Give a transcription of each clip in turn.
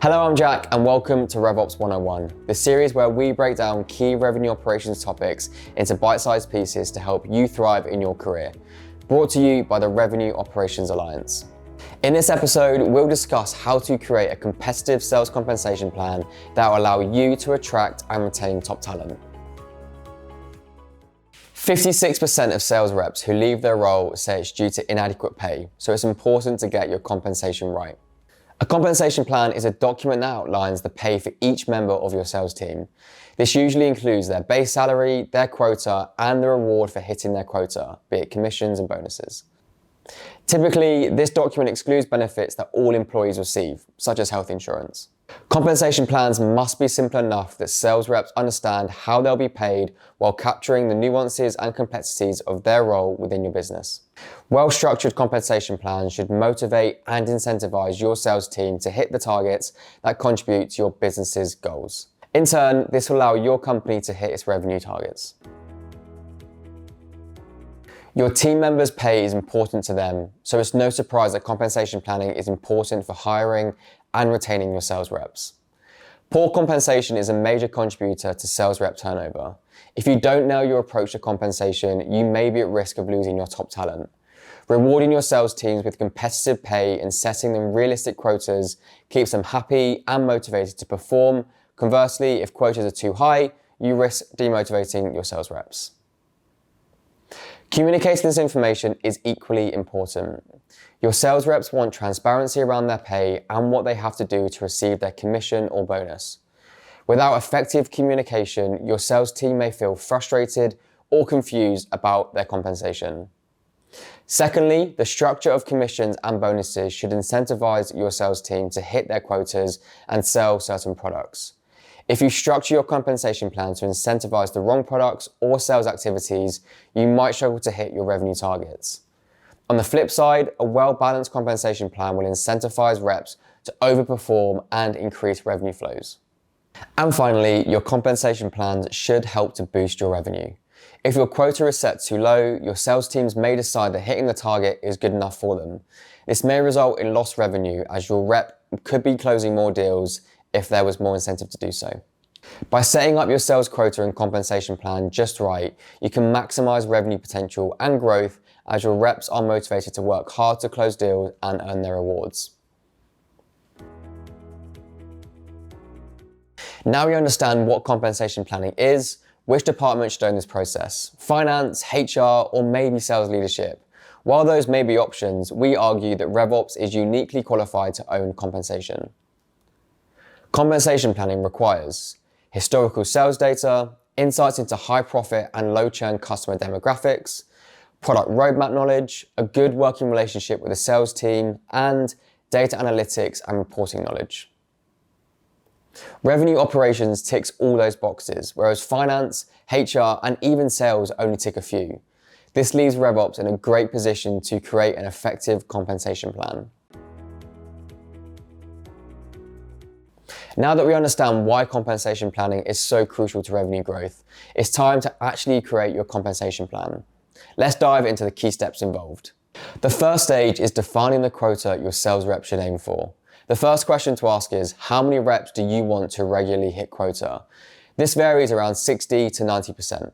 Hello, I'm Jack and welcome to RevOps 101, the series where we break down key revenue operations topics into bite-sized pieces to help you thrive in your career. Brought to you by the Revenue Operations Alliance. In this episode, we'll discuss how to create a competitive sales compensation plan that will allow you to attract and retain top talent. 56% of sales reps who leave their role say it's due to inadequate pay, so it's important to get your compensation right. A compensation plan is a document that outlines the pay for each member of your sales team. This usually includes their base salary, their quota, and the reward for hitting their quota, be it commissions and bonuses. Typically, this document excludes benefits that all employees receive, such as health insurance. Compensation plans must be simple enough that sales reps understand how they'll be paid while capturing the nuances and complexities of their role within your business. Well-structured compensation plans should motivate and incentivize your sales team to hit the targets that contribute to your business's goals. In turn, this will allow your company to hit its revenue targets. Your team members' pay is important to them, so it's no surprise that compensation planning is important for hiring and retaining your sales reps. Poor compensation is a major contributor to sales rep turnover. If you don't nail your approach to compensation, you may be at risk of losing your top talent. Rewarding your sales teams with competitive pay and setting them realistic quotas keeps them happy and motivated to perform. Conversely, if quotas are too high, you risk demotivating your sales reps. Communicating this information is equally important. Your sales reps want transparency around their pay and what they have to do to receive their commission or bonus. Without effective communication, your sales team may feel frustrated or confused about their compensation. Secondly, the structure of commissions and bonuses should incentivize your sales team to hit their quotas and sell certain products. If you structure your compensation plan to incentivize the wrong products or sales activities, you might struggle to hit your revenue targets. On the flip side, a well-balanced compensation plan will incentivize reps to overperform and increase revenue flows. And finally, your compensation plans should help to boost your revenue. If your quota is set too low, your sales teams may decide that hitting the target is good enough for them. This may result in lost revenue as your rep could be closing more deals if there was more incentive to do so. By setting up your sales quota and compensation plan just right, you can maximize revenue potential and growth as your reps are motivated to work hard to close deals and earn their rewards. Now we understand what compensation planning is, which department should own this process: finance, HR, or maybe sales leadership. While those may be options, we argue that RevOps is uniquely qualified to own compensation. Compensation planning requires historical sales data, insights into high profit and low churn customer demographics, product roadmap knowledge, a good working relationship with the sales team, and data analytics and reporting knowledge. Revenue operations ticks all those boxes, whereas finance, HR, and even sales only tick a few. This leaves RevOps in a great position to create an effective compensation plan. Now that we understand why compensation planning is so crucial to revenue growth, it's time to actually create your compensation plan. Let's dive into the key steps involved. The first stage is defining the quota your sales rep should aim for. The first question to ask is, how many reps do you want to regularly hit quota? This varies around 60 to 90%.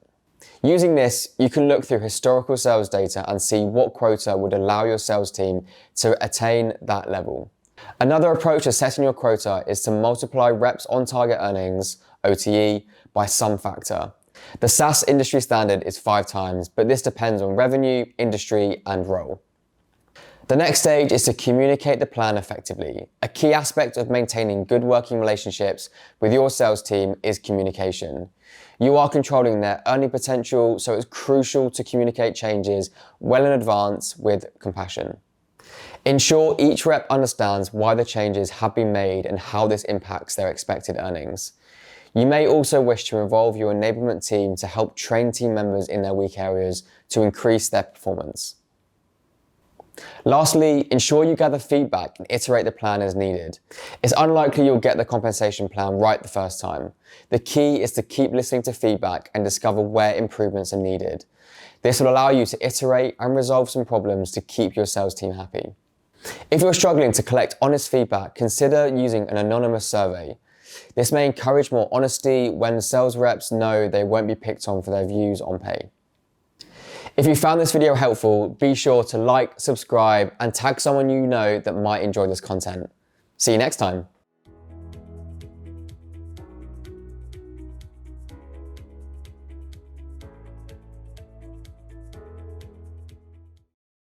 Using this, you can look through historical sales data and see what quota would allow your sales team to attain that level. Another approach to setting your quota is to multiply reps on target earnings, OTE, by some factor. The SaaS industry standard is 5 times, but this depends on revenue, industry, and role. The next stage is to communicate the plan effectively. A key aspect of maintaining good working relationships with your sales team is communication. You are controlling their earning potential, so it's crucial to communicate changes well in advance with compassion. Ensure each rep understands why the changes have been made and how this impacts their expected earnings. You may also wish to involve your enablement team to help train team members in their weak areas to increase their performance. Lastly, ensure you gather feedback and iterate the plan as needed. It's unlikely you'll get the compensation plan right the first time. The key is to keep listening to feedback and discover where improvements are needed. This will allow you to iterate and resolve some problems to keep your sales team happy. If you're struggling to collect honest feedback, consider using an anonymous survey. This may encourage more honesty when sales reps know they won't be picked on for their views on pay. If you found this video helpful, be sure to like, subscribe, and tag someone you know that might enjoy this content. See you next time.